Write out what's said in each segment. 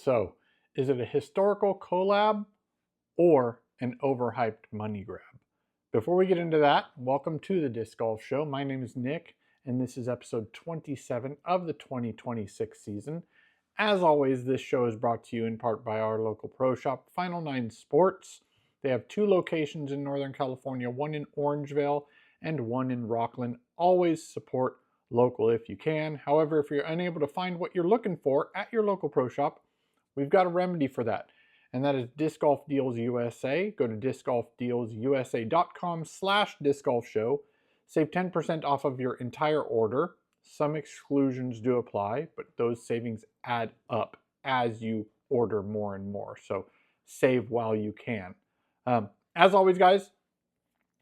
So, is it a historical collab or an overhyped money grab? Before we get into that, welcome to the Disc Golf Show. My name is Nick, and this is episode 27 of the 2026 season. As always, this show is brought to you in part by our local pro shop, Final Nine Sports. They have 2 locations in Northern California, one in Orangevale and one in Rockland. Always support local if you can. However, if you're unable to find what you're looking for at your local pro shop, we've got a remedy for that, and that is Disc Golf Deals USA. Go to discgolfdealsusa.com/discgolfshow. Save 10% off of your entire order. Some exclusions do apply, but those savings add up as you order more and more. So save while you can. As always, guys,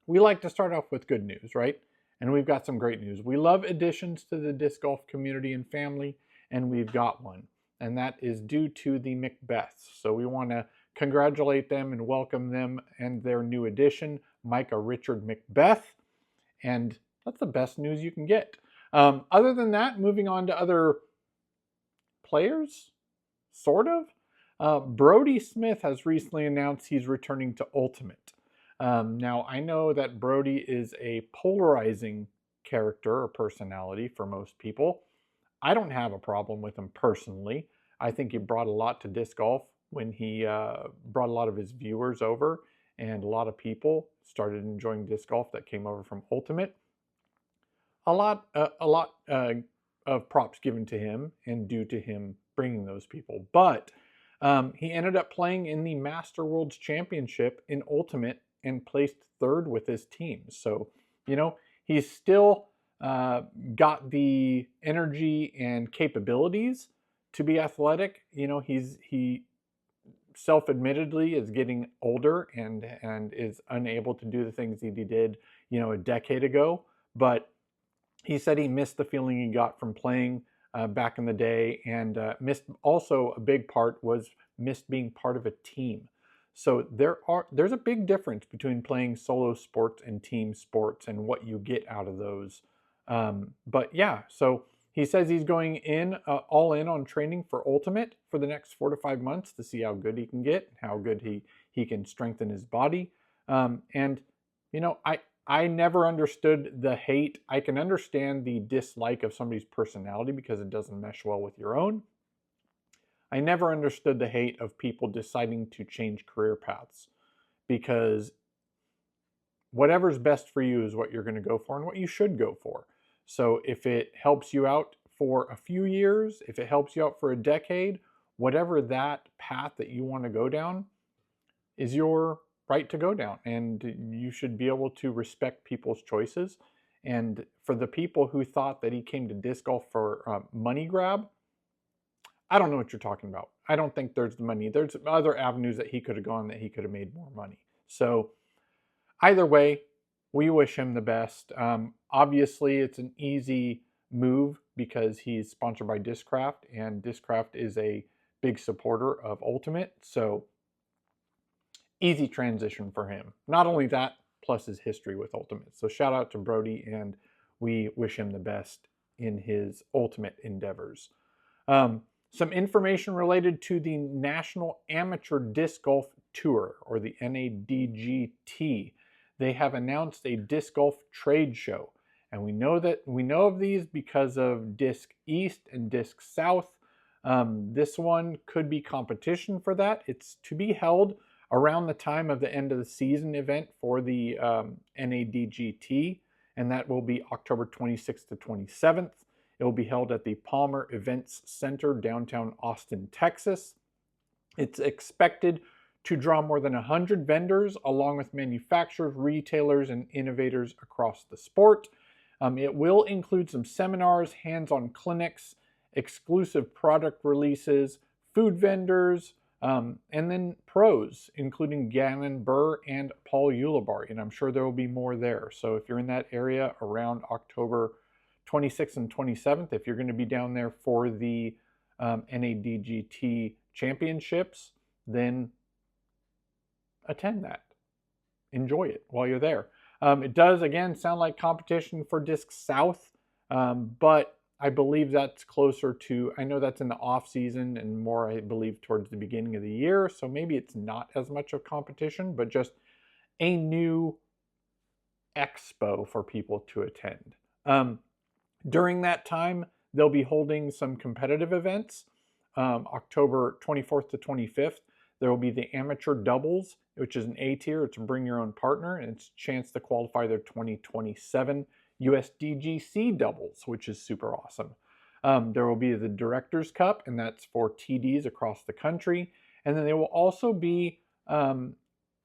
we like to start off with good news, right? And we've got some great news. We love additions to the disc golf community and family, and we've got one. And that is due to the McBeths. So we want to congratulate them and welcome them and their new addition, Micah Richard McBeth. And that's the best news you can get. Other than that, moving on to other players, sort of. Brodie Smith has recently announced he's returning to Ultimate. Now, I know that Brodie is a polarizing character or personality for most people. I don't have a problem with him personally. I think he brought a lot to disc golf when he brought a lot of his viewers over, and a lot of people started enjoying disc golf that came over from Ultimate. A lot of props given to him and due to him bringing those people. But he ended up playing in the Master Worlds Championship in Ultimate and placed 3rd with his team. So, you know, he's still got the energy and capabilities to be athletic. You know, he self-admittedly is getting older and is unable to do the things that he did, you know, a decade ago. But he said he missed the feeling he got from playing back in the day, and missed also a big part was missed being part of a team. So there's a big difference between playing solo sports and team sports and what you get out of those. But yeah, so he says he's going in all in on training for Ultimate for the next 4 to 5 months to see how good he can get, how good he can strengthen his body. And you know, I never understood the hate. I can understand the dislike of somebody's personality because it doesn't mesh well with your own. I never understood the hate of people deciding to change career paths, because whatever's best for you is what you're going to go for and what you should go for. So if it helps you out for a few years, if it helps you out for a decade, whatever that path that you want to go down is your right to go down, and you should be able to respect people's choices. And for the people who thought that he came to disc golf for money grab, I don't know what you're talking about. I don't think there's the money. There's other avenues that he could have gone that he could have made more money. So either way, we wish him the best. Obviously, it's an easy move because he's sponsored by Discraft, and Discraft is a big supporter of Ultimate. So easy transition for him. Not only that, plus his history with Ultimate. So shout out to Brodie, and we wish him the best in his Ultimate endeavors. Some information related to the National Amateur Disc Golf Tour, or the NADGT. They have announced a disc golf trade show, and we know of these because of Disc East and Disc South. This one could be competition for that. It's to be held around the time of the end of the season event for the NADGT, and that will be October 26th to 27th. It will be held at the Palmer Events Center, downtown Austin, Texas. It's expected to draw more than 100 vendors, along with manufacturers, retailers, and innovators across the sport. It will include some seminars, hands-on clinics, exclusive product releases, food vendors, and then pros, including Gannon Burr and Paul Ulibarri, and I'm sure there will be more there. So if you're in that area around October 26th and 27th, if you're going to be down there for the NADGT championships, then attend that. Enjoy it while you're there. It does, again, sound like competition for Disc South, but I believe that's closer to, I know that's in the off season and more, I believe, towards the beginning of the year. So maybe it's not as much of competition, but just a new expo for people to attend. During that time, they'll be holding some competitive events. October 24th to 25th, there will be the amateur doubles, which is an A tier. It's a bring your own partner, and it's a chance to qualify their 2027 USDGC doubles, which is super awesome. There will be the Directors Cup, and that's for TDs across the country. And then they will also be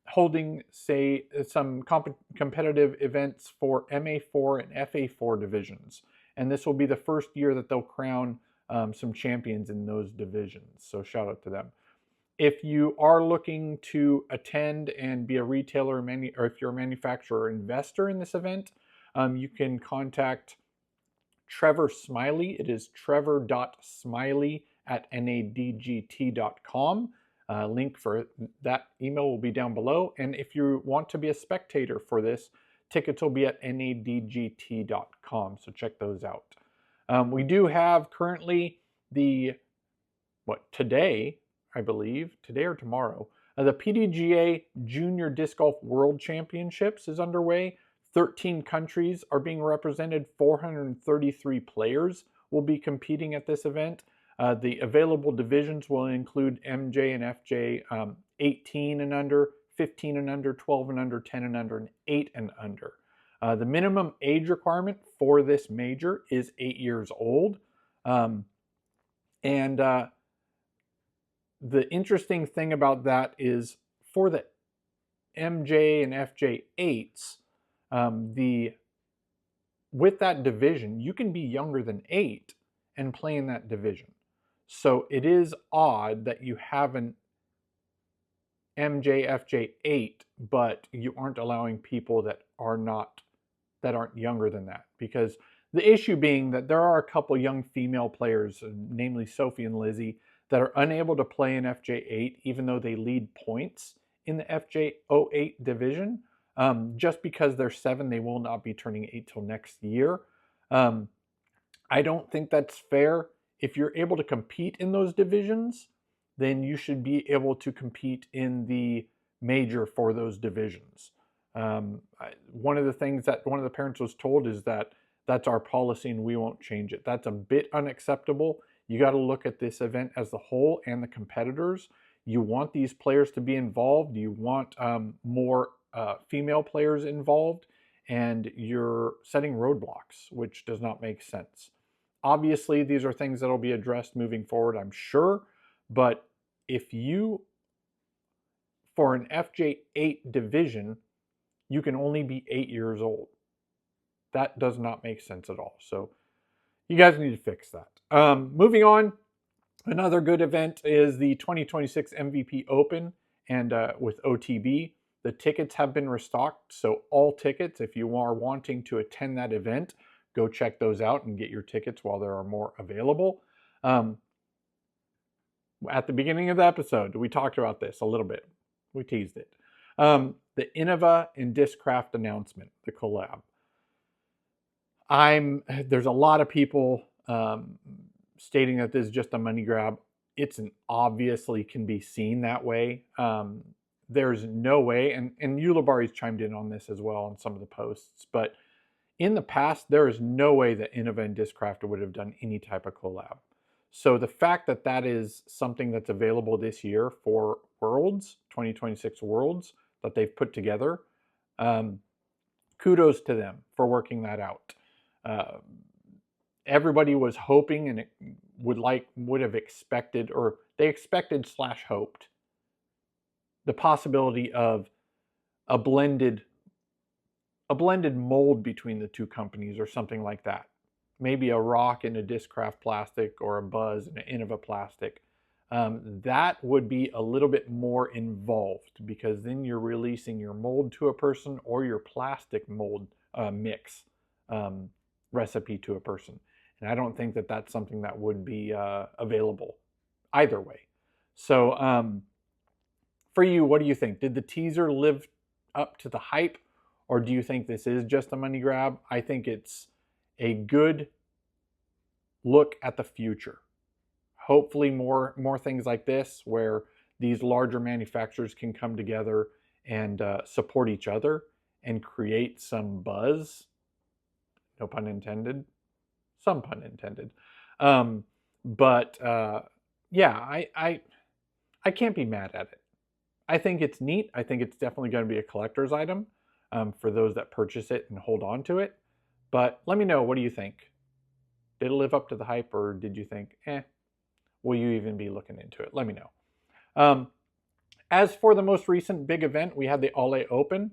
holding, say, some competitive events for MA4 and FA4 divisions. And this will be the first year that they'll crown some champions in those divisions. So shout out to them. If you are looking to attend and be a retailer, or if you're a manufacturer or investor in this event, you can contact Trevor.Smiley. It is Trevor.Smiley at NADGT.com. Link for that email will be down below. And if you want to be a spectator for this, tickets will be at NADGT.com. So check those out. We do have currently today, I believe, today or tomorrow, the PDGA Junior Disc Golf World Championships is underway. 13 countries are being represented. 433 players will be competing at this event. The available divisions will include MJ and FJ, 18 and under, 15 and under, 12 and under, 10 and under, and 8 and under. The minimum age requirement for this major is 8 years old. The interesting thing about that is for the MJ and FJ 8s, with that division, you can be younger than 8 and play in that division. So it is odd that you have an MJ FJ 8, but you aren't allowing people that aren't younger than that. Because the issue being that there are a couple young female players, namely Sophie and Lizzie, that are unable to play in FJ8 even though they lead points in the FJ08 division. Just because they're 7, they will not be turning 8 till next year. I don't think that's fair. If you're able to compete in those divisions, then you should be able to compete in the major for those divisions. One of the things that one of the parents was told is that that's our policy and we won't change it. That's a bit unacceptable. You got to look at this event as the whole and the competitors. You want these players to be involved. You want more female players involved, and you're setting roadblocks, which does not make sense. Obviously, these are things that will be addressed moving forward, I'm sure, but if you, for an FJ8 division, you can only be 8 years old. That does not make sense at all. So you guys need to fix that. Moving on, another good event is the 2026 MVP Open and with OTB. The tickets have been restocked, so all tickets, if you are wanting to attend that event, go check those out and get your tickets while there are more available. At the beginning of the episode, we talked about this a little bit. We teased it. The Innova and Discraft announcement, the collab. There's a lot of people stating that this is just a money grab. It's obviously can be seen that way. There's no way, and Ulibari's chimed in on this as well on some of the posts, but in the past, there is no way that Innova and Discraft would have done any type of collab. So the fact that that is something that's available this year for Worlds, 2026 Worlds, that they've put together, kudos to them for working that out. Everybody was hoping and would have expected, or they expected / hoped, the possibility of a blended mold between the two companies or something like that. Maybe a Rock and a Discraft plastic or a Buzz and an Innova plastic. That would be a little bit more involved because then you're releasing your mold to a person or your plastic mold mix recipe to a person. And I don't think that that's something that would be available either way. So for you, what do you think? Did the teaser live up to the hype? Or do you think this is just a money grab? I think it's a good look at the future. Hopefully more things like this where these larger manufacturers can come together and support each other and create some buzz. No pun intended. Some pun intended. Yeah, I can't be mad at it. I think it's neat. I think it's definitely going to be a collector's item for those that purchase it and hold on to it. But let me know, what do you think? Did it live up to the hype, or did you think, will you even be looking into it? Let me know. As for the most recent big event, we had the All-A Open.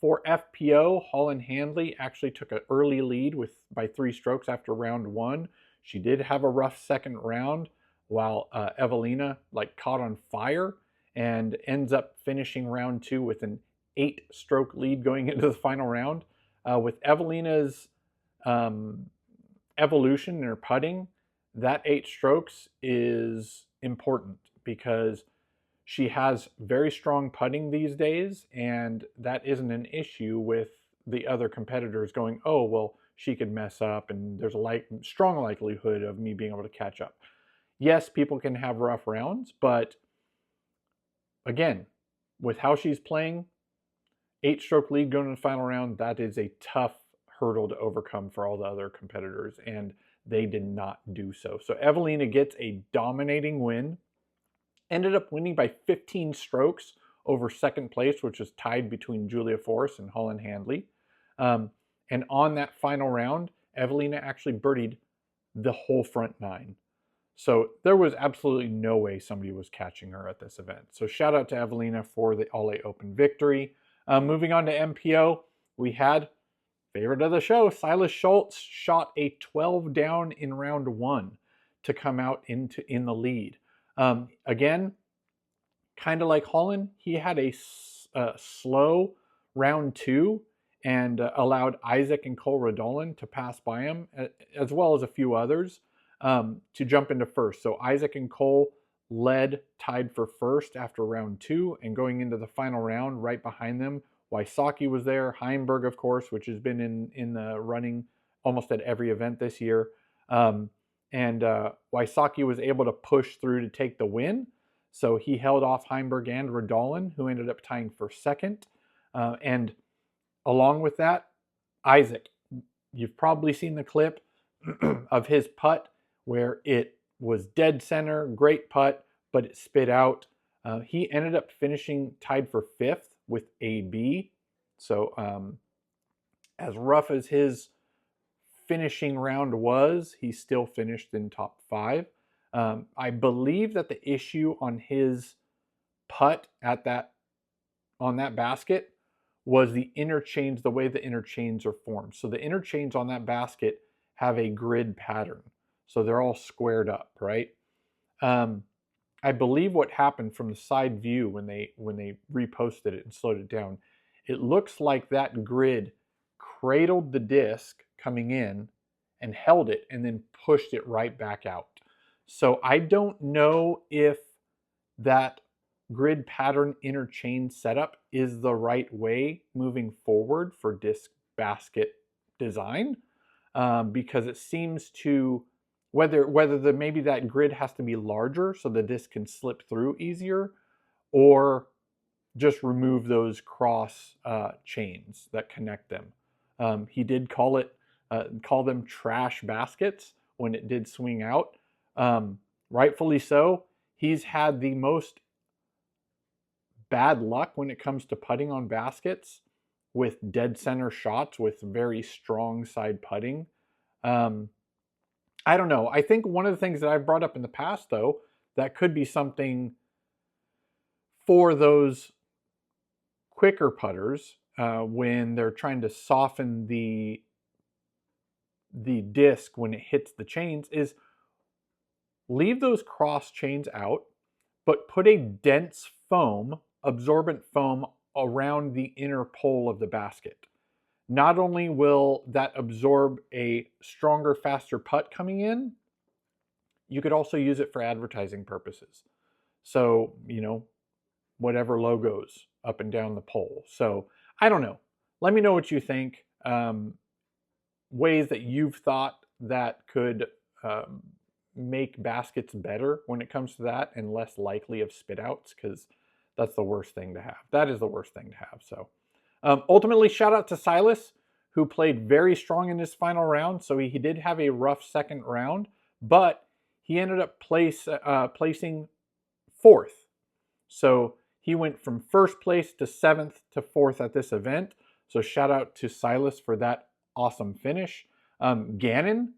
For FPO, Holland Handley actually took an early lead by 3 strokes after round 1. She did have a rough second round, while Evelina caught on fire and ends up finishing round 2 with an 8-stroke lead going into the final round. With Evelina's evolution in her putting, that 8 strokes is important because she has very strong putting these days, and that isn't an issue with the other competitors going, oh, well, she could mess up and there's a strong likelihood of me being able to catch up. Yes, people can have rough rounds, but again, with how she's playing, 8-stroke lead going to the final round, that is a tough hurdle to overcome for all the other competitors, and they did not do so. So Evelina gets a dominating win. Ended up winning by 15 strokes over second place, which was tied between Julia Forrest and Holland Handley. And on that final round, Evelina actually birdied the whole front 9. So there was absolutely no way somebody was catching her at this event. So shout out to Evelina for the All-A Open victory. Moving on to MPO, we had favorite of the show, Silas Schultz shot a 12 down in round 1 to come out in the lead. Again, kind of like Holland, he had a slow round 2 and allowed Isaac and Cole Redolin to pass by him, as well as a few others, to jump into first. So Isaac and Cole led tied for first after round 2, and going into the final round, right behind them, Wysocki was there, Heimberg, of course, which has been in the running almost at every event this year. And Wysocki was able to push through to take the win. So he held off Heimberg and Redolin, who ended up tying for second. And along with that, Isaac, you've probably seen the clip of his putt where it was dead center, great putt, but it spit out. He ended up finishing tied for 5th with AB. So as rough as his finishing round was, he still finished in top 5. I believe that the issue on his putt on that basket was the interchains, the way the interchains are formed. So the interchains on that basket have a grid pattern. So they're all squared up, right? I believe what happened from the side view when they reposted it and slowed it down, it looks like that grid cradled the disc coming in and held it and then pushed it right back out. So I don't know if that grid pattern interchain setup is the right way moving forward for disc basket design, because it seems to, whether maybe that grid has to be larger so the disc can slip through easier, or just remove those cross chains that connect them. He did call them trash baskets when it did swing out. Rightfully so. He's had the most bad luck when it comes to putting on baskets with dead center shots with very strong side putting. I don't know. I think one of the things that I've brought up in the past, though, that could be something for those quicker putters when they're trying to soften the disc when it hits the chains, is leave those cross chains out, but put a dense foam, absorbent foam, around the inner pole of the basket. Not only will that absorb a stronger, faster putt coming in, you could also use it for advertising purposes. So, whatever logos up and down the pole. So, I don't know. Let me know what you think. Ways that you've thought that could make baskets better when it comes to that and less likely of spit outs, because that's the worst thing to have. That is the worst thing to have. So ultimately, shout out to Silas, who played very strong in his final round. So he did have a rough second round, but he ended up placing fourth. So he went from first place to seventh to fourth at this event. So shout out to Silas for that awesome finish. Gannon,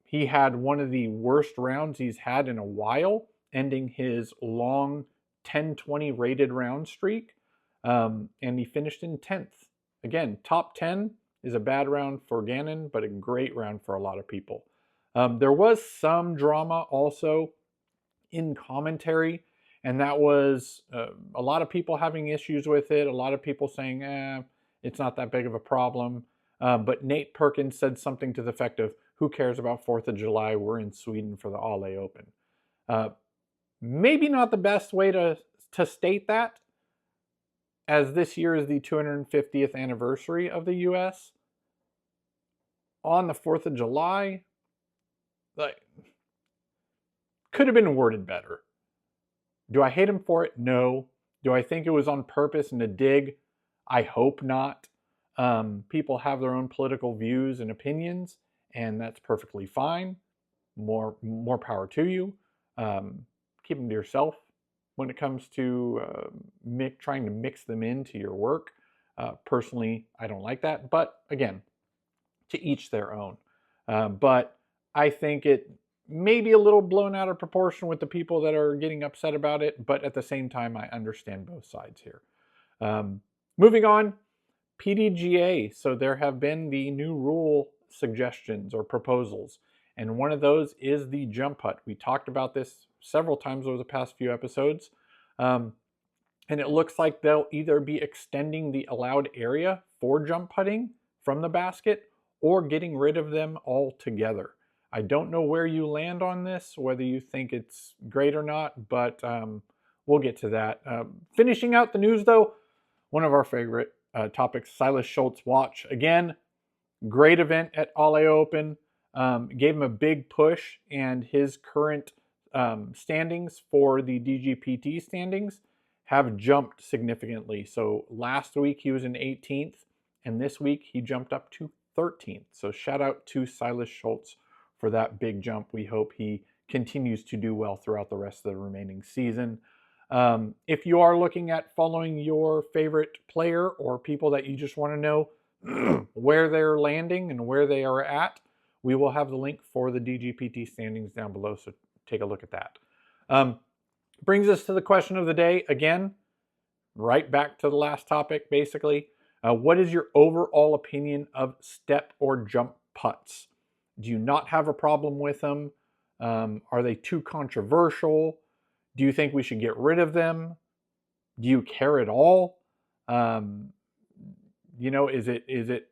he had one of the worst rounds he's had in a while, ending his long 10-20 rated round streak. And he finished in 10th. Again, top 10 is a bad round for Gannon, but a great round for a lot of people. There was some drama also in commentary, and that was a lot of people having issues with it, a lot of people saying, it's not that big of a problem. But Nate Perkins said something to the effect of, who cares about 4th of July? We're in Sweden for the Ale Open. Maybe not the best way to state that, as this year is the 250th anniversary of the US. On the 4th of July, like, could have been worded better. Do I hate him for it? No. Do I think it was on purpose and a dig? I hope not. People have their own political views and opinions, and that's perfectly fine. More power to you. Keep them to yourself when it comes to trying to mix them into your work. Personally, I don't like that. But again, to each their own. But I think it may be a little blown out of proportion with the people that are getting upset about it. But at the same time, I understand both sides here. Moving on, PDGA. So there have been the new rule suggestions or proposals. And one of those is the jump putt. We talked about this several times over the past few episodes. And it looks like they'll either be extending the allowed area for jump putting from the basket or getting rid of them altogether. I don't know where you land on this, whether you think it's great or not, but we'll get to that. Finishing out the news, though, one of our favorite topics, Silas Schultz watch. Again, great event at Ale Open. Gave him a big push, and his current standings for the DGPT standings have jumped significantly. So last week he was in 18th, and this week he jumped up to 13th. So shout out to Silas Schultz for that big jump. We hope he continues to do well throughout the rest of the remaining season. If you are looking at following your favorite player or people that you just want to know where they're landing and where they are at, we will have the link for the DGPT standings down below, so take a look at that. Brings us to the question of the day. Again, right back to the last topic, basically. What is your overall opinion of step or jump putts? Do you not have a problem with them? Are they too controversial? Do you think we should get rid of them? Do you care at all? Is it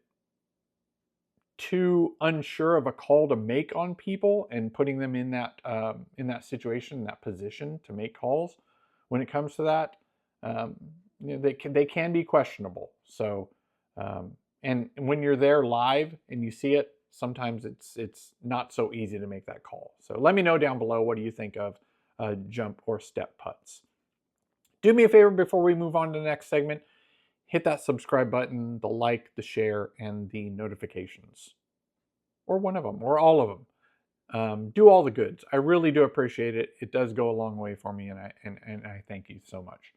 too unsure of a call to make on people and putting them in that situation, that position to make calls? When it comes to that, they can be questionable. So, and when you're there live and you see it, sometimes it's not so easy to make that call. So let me know down below, what do you think of jump or step putts? Do me a favor before we move on to the next segment. Hit that subscribe button, the like, the share, and the notifications. Or one of them, or all of them. Do all the goods. I really do appreciate it. It does go a long way for me, and I thank you so much.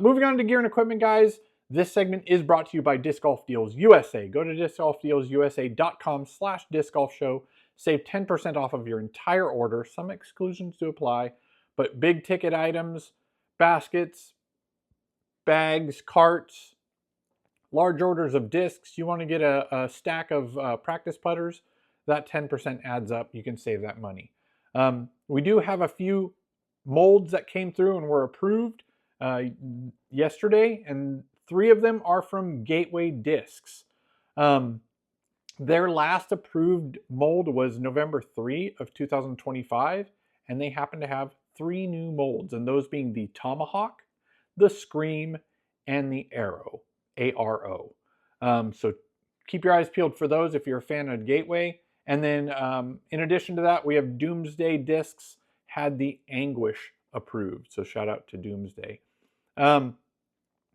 Moving on to gear and equipment, guys. This segment is brought to you by Disc Golf Deals USA. Go to discgolfdealsusa.com/disc golf show. Save 10% off of your entire order. Some exclusions do apply, but big ticket items, baskets, bags, carts, large orders of discs. You want to get a stack of practice putters, that 10% adds up. You can save that money. We do have a few molds that came through and were approved yesterday, and 3 of them are from Gateway Discs. Their last approved mold was November 3 of 2025, and they happen to have 3 new molds, and those being the Tomahawk, the Scream, and the Arrow, ARO. So keep your eyes peeled for those if you're a fan of Gateway. And then in addition to that, we have Doomsday Discs had the Anguish approved. So shout out to Doomsday.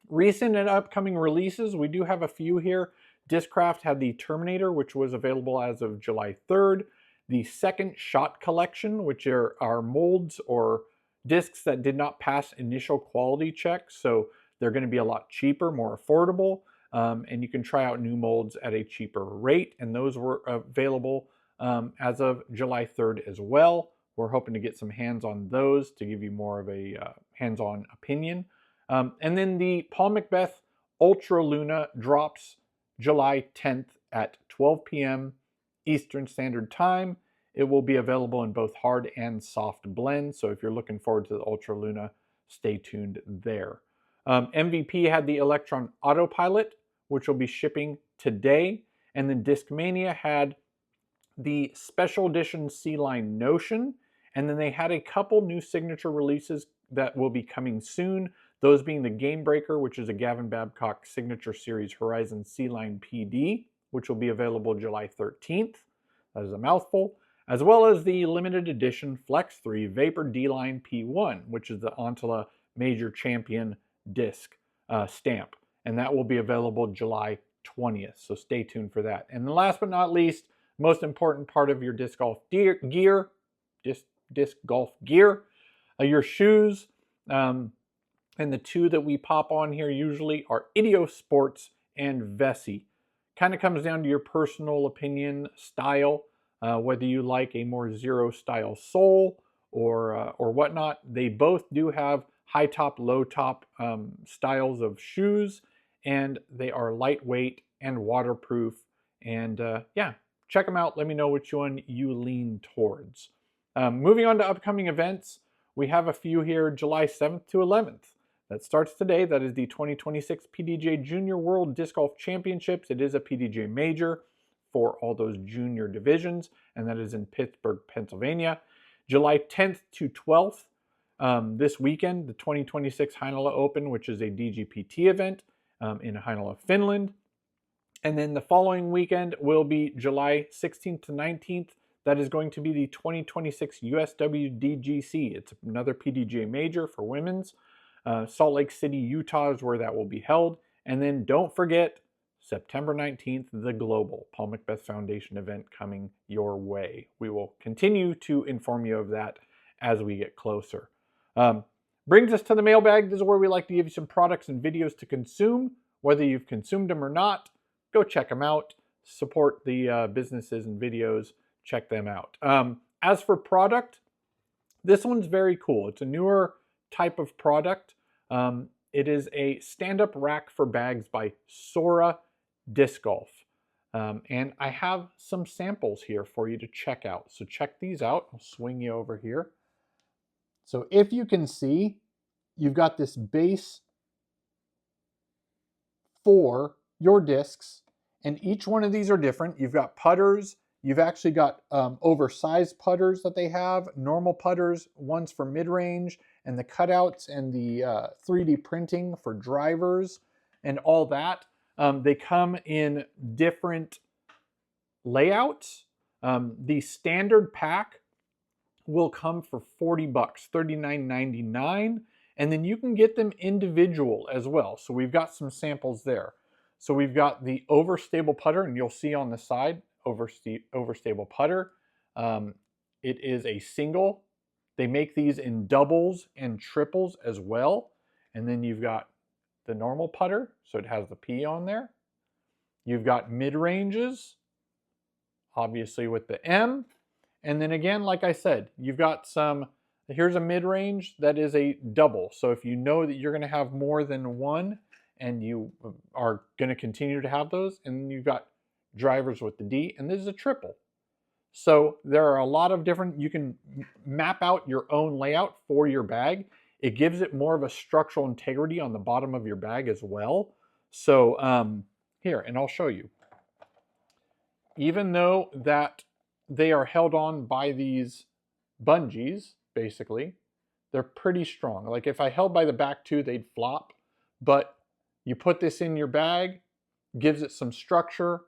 Recent and upcoming releases, we do have a few here. Discraft had the Terminator, which was available as of July 3rd. The Second Shot Collection, which are molds or discs that did not pass initial quality checks. So they're going to be a lot cheaper, more affordable. And you can try out new molds at a cheaper rate. And those were available as of July 3rd as well. We're hoping to get some hands on those to give you more of a hands-on opinion. And then the Paul McBeth Ultra Luna drops July 10th at 12 p.m. Eastern Standard Time. It will be available in both hard and soft blends. So if you're looking forward to the Ultra Luna, stay tuned there. MVP had the Electron Autopilot, which will be shipping today. And then Discmania had the Special Edition C-Line Notion. And then they had a couple new signature releases that will be coming soon. Those being the Game Breaker, which is a Gavin Babcock Signature Series Horizon C-Line PD, which will be available July 13th. That is a mouthful. As well as the limited edition Flex 3 Vapor D-Line P1, which is the Antala Major Champion disc stamp. And that will be available July 20th. So stay tuned for that. And then last but not least, most important part of your disc golf gear, disc golf gear, your shoes. And the two that we pop on here usually are Ideo Sports and Vessi. Kind of comes down to your personal opinion, style, whether you like a more zero style sole or whatnot. They both do have high top, low top styles of shoes, and they are lightweight and waterproof. And yeah, check them out. Let me know which one you lean towards. Moving on to upcoming events, we have a few here July 7th to 11th. That starts today. That is the 2026 PDGA Junior World Disc Golf Championships. It is a PDGA major for all those junior divisions, and that is in Pittsburgh, Pennsylvania. July 10th to 12th, this weekend, the 2026 Heinola Open, which is a DGPT event in Heinola, Finland. And then the following weekend will be July 16th to 19th. That is going to be the 2026 USWDGC. It's another PDGA major for women's. Salt Lake City, Utah is where that will be held. And then don't forget, September 19th, the Global Paul McBeth Foundation event coming your way. We will continue to inform you of that as we get closer. Brings us to the mailbag. This is where we like to give you some products and videos to consume. Whether you've consumed them or not, go check them out. Support the businesses and videos. Check them out. As for product, this one's very cool. It's a newer type of product. It is a stand-up rack for bags by Sora Disc Golf. And I have some samples here for you to check out. So check these out. I'll swing you over here. So if you can see, you've got this base for your discs, and each one of these are different. You've got putters. You've actually got oversized putters that they have, normal putters, ones for mid-range, and the cutouts and the 3D printing for drivers and all that. They come in different layouts. The standard pack will come for $40, $39.99, and then you can get them individual as well. So we've got some samples there. So we've got the overstable putter, and you'll see on the side, overstable putter. It is a single. They make these in doubles and triples as well. And then you've got the normal putter, so it has the P on there. You've got mid-ranges, obviously with the M. And then again, like I said, you've got some, here's a mid-range that is a double. So if you know that you're gonna have more than one and you are gonna continue to have those, and then you've got drivers with the D, and this is a triple. So there are a lot of different, you can map out your own layout for your bag. It gives it more of a structural integrity on the bottom of your bag as well. So here, and I'll show you. Even though that they are held on by these bungees, basically, they're pretty strong. Like if I held by the back two, they'd flop. But you put this in your bag, gives it some structure,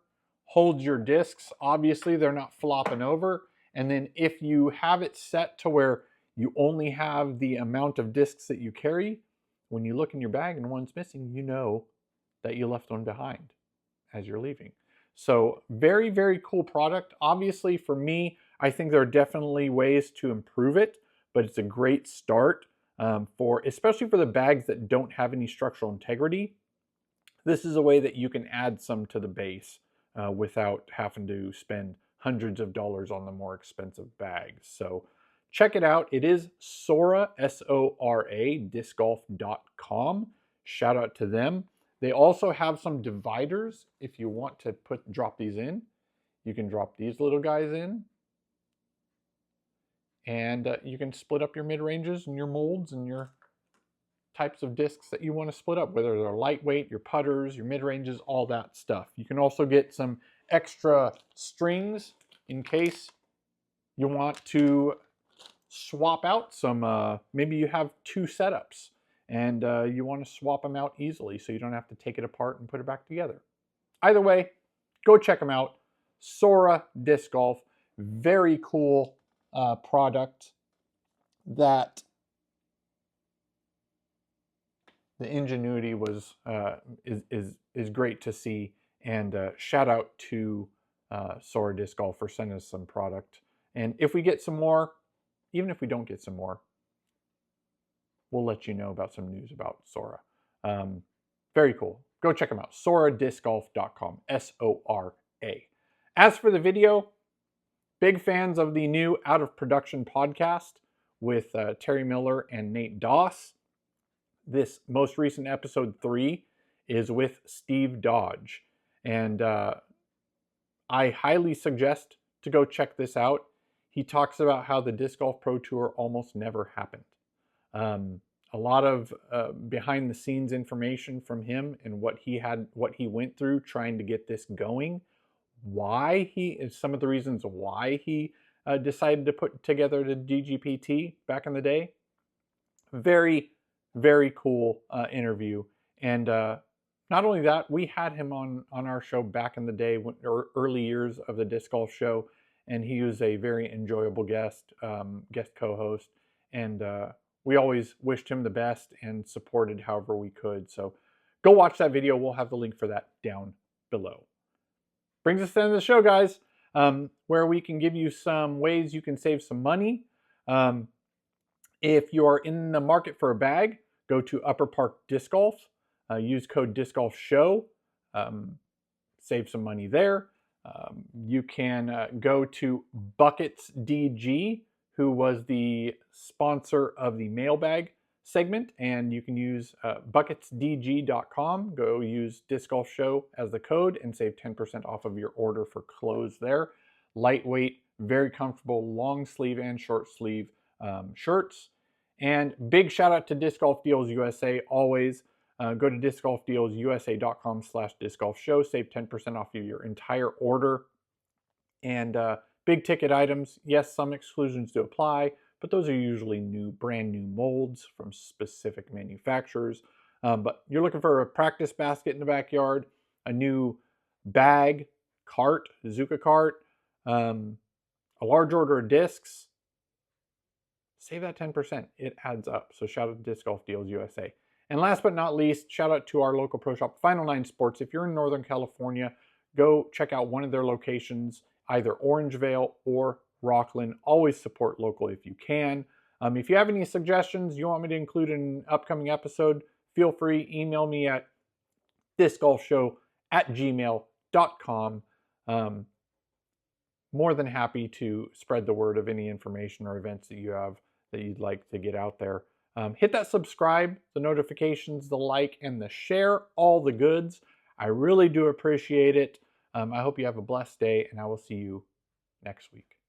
holds your discs. Obviously, they're not flopping over. And then if you have it set to where you only have the amount of discs that you carry, when you look in your bag and one's missing, you know that you left one behind as you're leaving. So very, very cool product. Obviously, for me, I think there are definitely ways to improve it, but it's a great start especially for the bags that don't have any structural integrity. This is a way that you can add some to the base without having to spend hundreds of dollars on the more expensive bags. So check it out. It is Sora, S-O-R-A, discgolf.com. Shout out to them. They also have some dividers if you want to drop these in. You can drop these little guys in. And you can split up your mid-ranges and your molds and your types of discs that you want to split up, whether they're lightweight, your putters, your mid-ranges, all that stuff. You can also get some extra strings in case you want to swap out some, maybe you have two setups and you want to swap them out easily so you don't have to take it apart and put it back together. Either way, go check them out. Sora Disc Golf, very cool product that the ingenuity was is great to see, and shout out to Sora Disc Golf for sending us some product. And if we get some more, even if we don't get some more, we'll let you know about some news about Sora. Very cool. Go check them out. SoraDiscGolf.com. S-O-R-A. As for the video, big fans of the new Out of Production podcast with Terry Miller and Nate Doss. This most recent episode 3 is with Steve Dodge. And I highly suggest to go check this out. He talks about how the Disc Golf Pro Tour almost never happened. A lot of behind the scenes information from him and what he went through trying to get this going. Some of the reasons why he decided to put together the DGPT back in the day. Very, very cool interview. And not only that, we had him on our show back in the day, early years of the Disc Golf Show, and he was a very enjoyable guest co-host. And we always wished him the best and supported however we could. So go watch that video. We'll have the link for that down below. Brings us to the end of the show, guys, where we can give you some ways you can save some money. If you're in the market for a bag, go to Upper Park Disc Golf. Use code DiscGolfShow. Save some money there. You can go to Buckets DG, who was the sponsor of the mailbag segment, and you can use bucketsdg.com. Go use Disc Golf Show as the code and save 10% off of your order for clothes there. Lightweight, very comfortable long sleeve and short sleeve shirts. And big shout out to Disc Golf Deals USA. Always go to discgolfdealsusa.com/discgolfshow. Save 10% off of your entire order. And big ticket items, yes, some exclusions do apply, but those are usually brand new molds from specific manufacturers. But you're looking for a practice basket in the backyard, a new bag, cart, Zuka cart, a large order of discs. Save that 10%. It adds up. So shout out to Disc Golf Deals USA. And last but not least, shout out to our local pro shop, Final Nine Sports. If you're in Northern California, go check out one of their locations, either Orangevale or Rockland. Always support local if you can. If you have any suggestions you want me to include in an upcoming episode, feel free, email me at discgolfshow@gmail.com. More than happy to spread the word of any information or events that you have that you'd like to get out there. Hit that subscribe, the notifications, the like, and the share, all the goods. I really do appreciate it. I hope you have a blessed day, and I will see you next week.